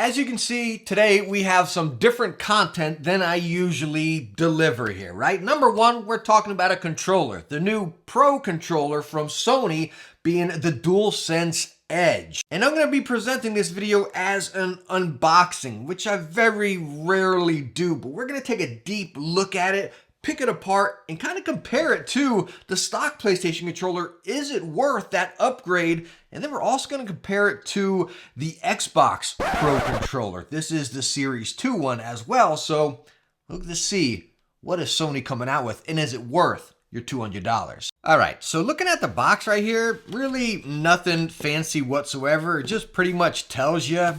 As you can see, today we have some different content than I usually deliver here, right? Number one, we're talking about a controller, the new Pro controller from Sony being the DualSense Edge. And I'm going to be presenting this video as an unboxing, which I very rarely do, but we're going to take a deep look at it, pick it apart, and kind of compare it to the stock PlayStation controller. Is it worth that upgrade? And then we're also going to compare it to the Xbox Pro controller. This is the Series 2 one as well, so look to see what is Sony coming out with, and is it worth your $200? All right, so looking at the box right here, really nothing fancy whatsoever. It just pretty much tells you,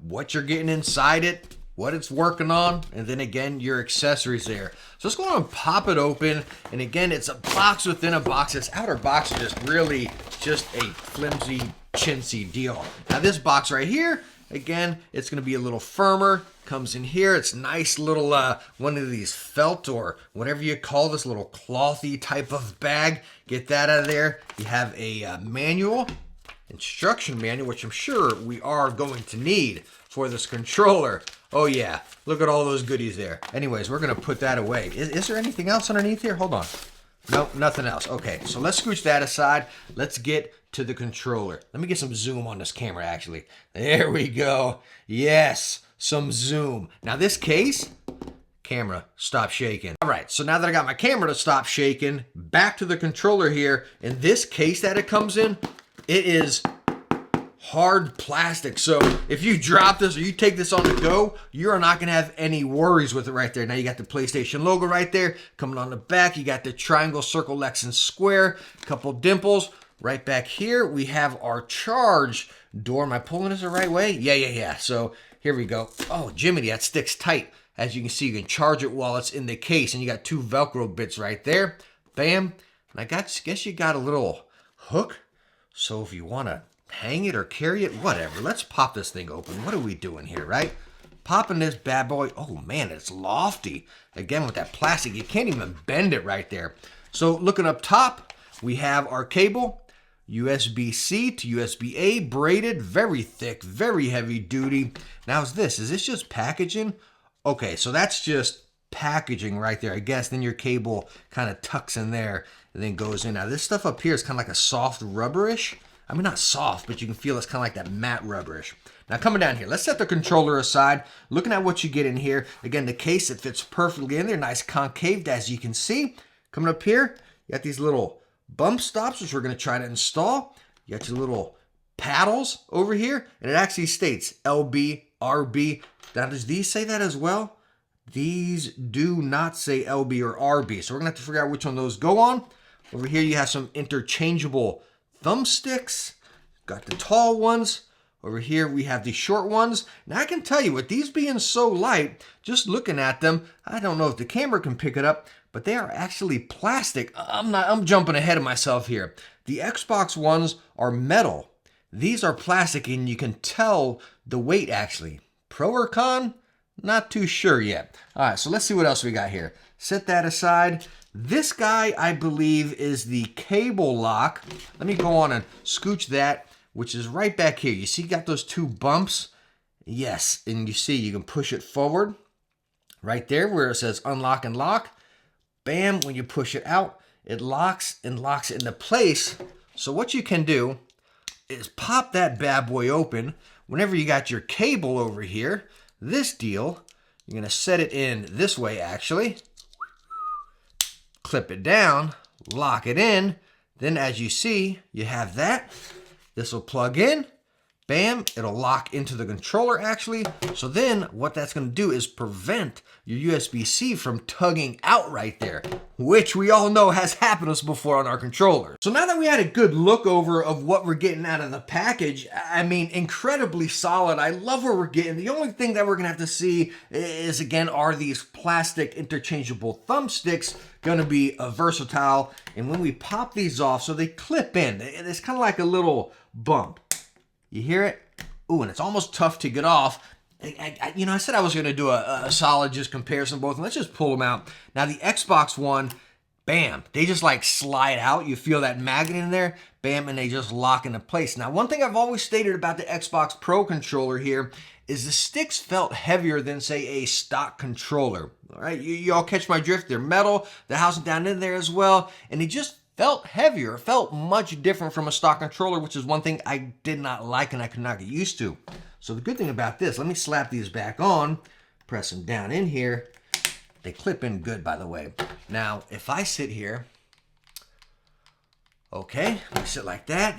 what you're getting inside it, what it's working on, and then again, your accessories there. So let's go on and pop it open. And again, it's a box within a box. This outer box is just really just a flimsy, chintzy deal. Now this box right here, again, it's gonna be a little firmer. Comes in here, it's nice little, one of these felt or whatever you call this little clothy type of bag. Get that out of there. You have a manual, instruction manual, which I'm sure we are going to need for this controller. Oh yeah, look at all those goodies there. Anyways, we're gonna put that away. Is there anything else underneath here? Hold on. Nope, nothing else. Okay, so let's scooch that aside. Let's get to the controller. Let me get some zoom on this camera, actually. There we go. Yes, some zoom. Now this case, camera, stop shaking. All right, so now that I got my camera to stop shaking, back to the controller here. In this case that it comes in, it is hard plastic. So if you drop this or you take this on the go, you're not gonna have any worries with it right there. Now you got the PlayStation logo right there coming on the back. You got the triangle, circle, X, and square, couple dimples. Right back here, we have our charge door. Am I pulling this the right way? Yeah. So here we go. Oh, Jiminy, that sticks tight. As you can see, you can charge it while it's in the case, and you got two Velcro bits right there. Bam. And I guess you got a little hook. So if you wanna hang it or carry it, whatever. Let's pop this thing open. What are we doing here, right? Popping this bad boy. Oh man, it's lofty. Again, with that plastic, you can't even bend it right there. So looking up top, we have our cable, USB-C to USB-A, braided, very thick, very heavy duty. Now is this just packaging? Okay, so that's just packaging right there. I guess then your cable kind of tucks in there and then goes in. Now this stuff up here is kind of like a soft rubberish. I mean, not soft, but you can feel it's kind of like that matte rubberish. Now coming down here, let's set the controller aside. Looking at what you get in here. Again, the case, it fits perfectly in there. Nice concaved, as you can see. Coming up here, you got these little bump stops, which we're going to try to install. You got your little paddles over here, and it actually states LB, RB. Now, does these say that as well? These do not say LB or RB, so we're going to have to figure out which one those go on. Over here, you have some interchangeable thumbsticks. Got the tall ones. Over here we have the short ones. Now I can tell you, with these being so light, just looking at them, I don't know if the camera can pick it up, but they are actually plastic. I'm jumping ahead of myself here. The Xbox ones are metal. These are plastic, and you can tell the weight actually. Pro or con? Not too sure yet. All right, so let's see what else we got here. Set that aside. This guy, I believe, is the cable lock. Let me go on and scooch that, which is right back here. You see, you got those two bumps? Yes, and you see, you can push it forward right there where it says unlock and lock. Bam, when you push it out, it locks and locks it into place. So what you can do is pop that bad boy open. Whenever you got your cable over here, this deal, you're gonna set it in this way actually. Clip it down, lock it in. Then as you see, you have that. This will plug in. Bam, it'll lock into the controller actually. So then what that's gonna do is prevent your USB-C from tugging out right there, which we all know has happened to us before on our controller. So now that we had a good look over of what we're getting out of the package, I mean, incredibly solid. I love what we're getting. The only thing that we're gonna have to see is, again, are these plastic interchangeable thumbsticks gonna be versatile? And when we pop these off, so they clip in, it's kind of like a little bump. You hear it? Ooh, and it's almost tough to get off. I said I was going to do a solid just comparison of both. Let's just pull them out. Now, the Xbox One, bam, they just like slide out. You feel that magnet in there, bam, and they just lock into place. Now, one thing I've always stated about the Xbox Pro controller here is the sticks felt heavier than, say, a stock controller. All right, you all catch my drift? They're metal, the housing down in there as well, and it just felt heavier. It felt much different from a stock controller, which is one thing I did not like and I could not get used to. So the good thing about this, let me slap these back on, press them down in here. They clip in good, by the way. Now, if I sit here, okay, let me sit like that.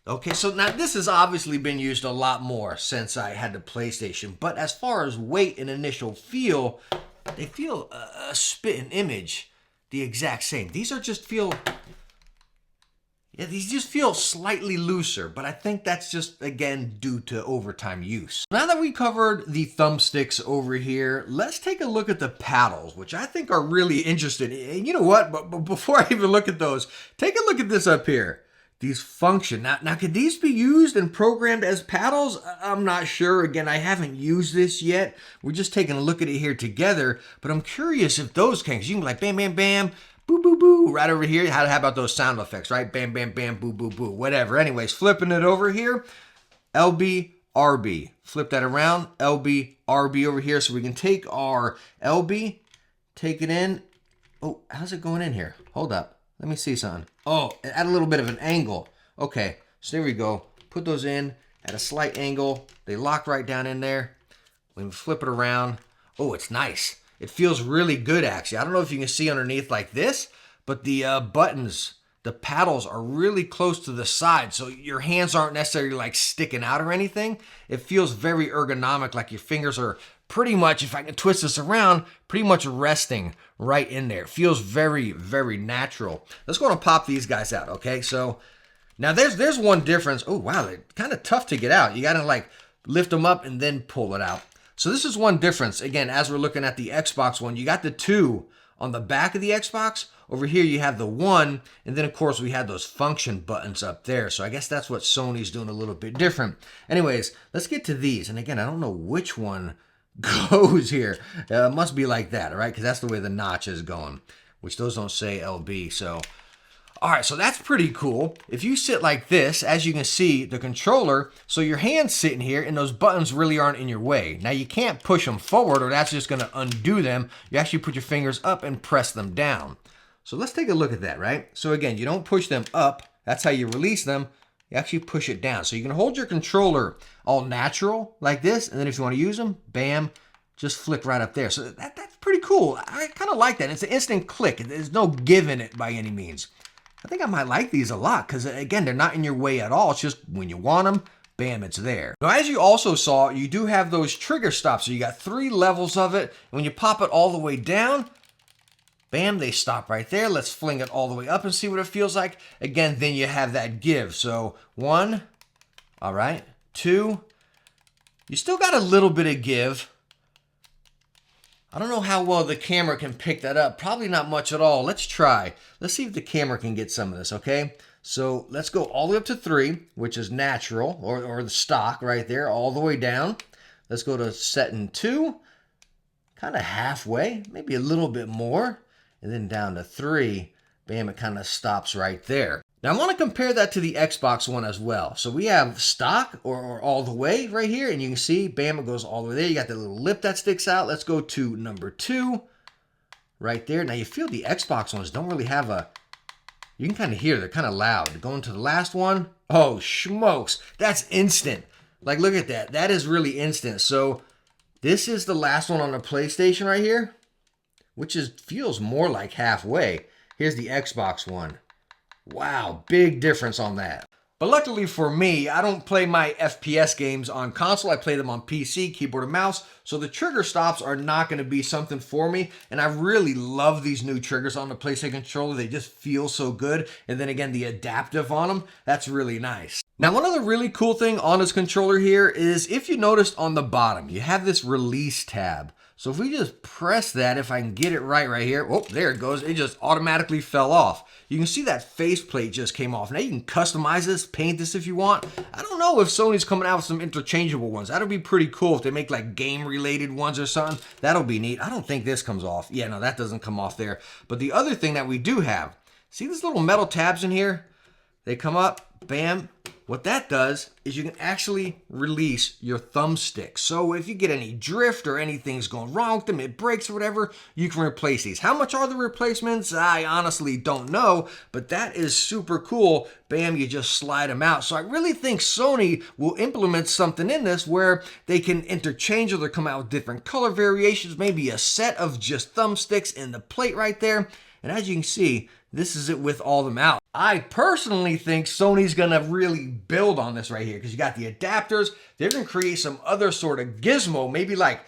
Okay, so now this has obviously been used a lot more since I had the PlayStation, but as far as weight and initial feel, they feel a spit and image the exact same. These just feel slightly looser, but I think that's just, again, due to overtime use. Now that we covered the thumbsticks over here, let's take a look at the paddles, which I think are really interesting. And you know what? But before I even look at those, take a look at this up here. These function. Now, could these be used and programmed as paddles? I'm not sure. Again, I haven't used this yet. We're just taking a look at it here together, but I'm curious if those can, because you can be like bam, bam, bam, boo, boo, boo, right over here. How about those sound effects, right? Bam, bam, bam, boo, boo, boo, whatever. Anyways, flipping it over here, LB, RB. Flip that around, LB, RB over here. So we can take our LB, take it in. Oh, how's it going in here? Hold up. Let me see something. Oh, at a little bit of an angle. Okay, so there we go. Put those in at a slight angle. They lock right down in there. When we flip it around, oh, it's nice. It feels really good, actually. I don't know if you can see underneath like this, but the buttons, the paddles are really close to the side, so your hands aren't necessarily like sticking out or anything. It feels very ergonomic, like your fingers are pretty much, if I can twist this around, pretty much resting right in there. It feels very, very natural. Let's go and pop these guys out, okay? So now there's one difference. Oh, wow, they're kind of tough to get out. You got to like lift them up and then pull it out. So this is one difference. Again, as we're looking at the Xbox One, you got the 2 on the back of the Xbox. Over here, you have the 1, and then, of course, we had those function buttons up there. So I guess that's what Sony's doing a little bit different. Anyways, let's get to these. And again, I don't know which one goes here. It must be like that, all right? Because that's the way the notch is going, which those don't say LB. So, all right, so that's pretty cool. If you sit like this, as you can see, the controller, so your hand's sitting here, and those buttons really aren't in your way. Now, you can't push them forward, or that's just going to undo them. You actually put your fingers up and press them down. So let's take a look at that, right? So again, you don't push them up. That's how you release them. You actually push it down. So you can hold your controller all natural like this, and then if you want to use them, bam, just flick right up there. So that's pretty cool. I kind of like that. It's an instant click. There's no give in it by any means. I think I might like these a lot because, again, they're not in your way at all. It's just when you want them, bam, it's there. Now, as you also saw, you do have those trigger stops. So you got 3 levels of it. And when you pop it all the way down, bam, they stop right there. Let's fling it all the way up and see what it feels like. Again, then you have that give. So 1, all right, 2. You still got a little bit of give. I don't know how well the camera can pick that up. Probably not much at all. Let's try. Let's see if the camera can get some of this, okay? So let's go all the way up to 3, which is natural, or the stock right there, all the way down. Let's go to setting 2, kind of halfway, maybe a little bit more. And then down to 3, bam, it kind of stops right there. Now I want to compare that to the Xbox One as well. So we have stock or all the way right here, and you can see, bam, it goes all the way there. You got the little lip that sticks out. Let's go to number 2 right there. Now you feel the Xbox ones don't really have a, you can kind of hear, they're kind of loud. Going to the last one, oh, smokes, that's instant. Like, look at that. That is really instant. So this is the last one on the PlayStation right here, which feels more like halfway. Here's the Xbox One. Wow, big difference on that. But luckily for me, I don't play my FPS games on console. I play them on PC, keyboard and mouse. So the trigger stops are not going to be something for me. And I really love these new triggers on the PlayStation controller. They just feel so good. And then again, the adaptive on them, that's really nice. Now, one other really cool thing on this controller here is if you noticed on the bottom, you have this release tab. So if we just press that, if I can get it right here, oh, there it goes. It just automatically fell off. You can see that faceplate just came off. Now you can customize this, paint this if you want. I don't know if Sony's coming out with some interchangeable ones. That'll be pretty cool if they make like game-related ones or something. That'll be neat. I don't think this comes off. Yeah, no, that doesn't come off there. But the other thing that we do have, see these little metal tabs in here? They come up, bam, What that does is you can actually release your thumbstick. So if you get any drift or anything's going wrong with them, it breaks or whatever, you can replace these. How much are the replacements? I honestly don't know, but that is super cool. Bam, you just slide them out. So I really think Sony will implement something in this where they can interchange or they'll come out with different color variations, maybe a set of just thumbsticks in the plate right there. And as you can see, this is it with all them out. I personally think Sony's gonna really build on this right here because you got the adapters. They're gonna create some other sort of gizmo, maybe like,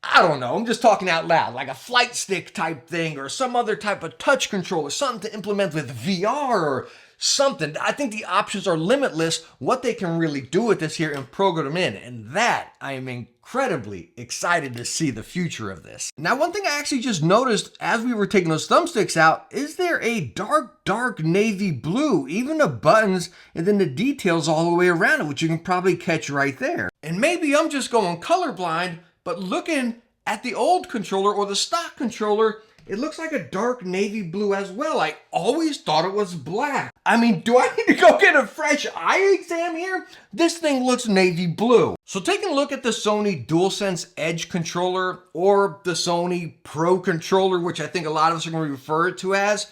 I don't know, I'm just talking out loud, like a flight stick type thing or some other type of touch controller, something to implement with VR or something. I think the options are limitless, what they can really do with this here and program them in. And that, I am incredibly excited to see the future of this. Now, one thing I actually just noticed as we were taking those thumbsticks out, is there a dark navy blue, even the buttons and then the details all the way around it, which you can probably catch right there. And maybe I'm just going colorblind, but looking at the old controller or the stock controller, it looks like a dark navy blue as well. I always thought it was black. I mean, do I need to go get a fresh eye exam here? This thing looks navy blue. So taking a look at the Sony DualSense Edge controller or the Sony Pro controller, which I think a lot of us are going to refer to as,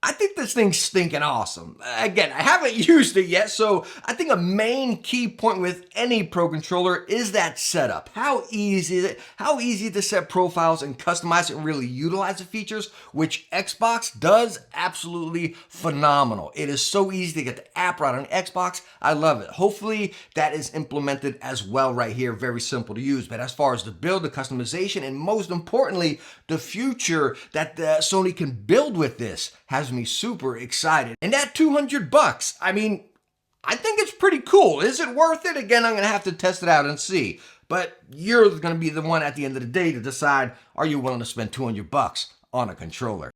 I think this thing's stinking awesome. Again, I haven't used it yet, so I think a main key point with any Pro controller is that setup. How easy is it? How easy to set profiles and customize it and really utilize the features, which Xbox does absolutely phenomenal. It is so easy to get the app right on Xbox. I love it. Hopefully that is implemented as well right here. Very simple to use. But as far as the build, the customization, and most importantly, the future that Sony can build with this has me super excited. And that $200, I mean, I think it's pretty cool. Is it worth it? Again, I'm gonna have to test it out and see. But you're gonna be the one at the end of the day to decide, are you willing to spend $200 on a controller?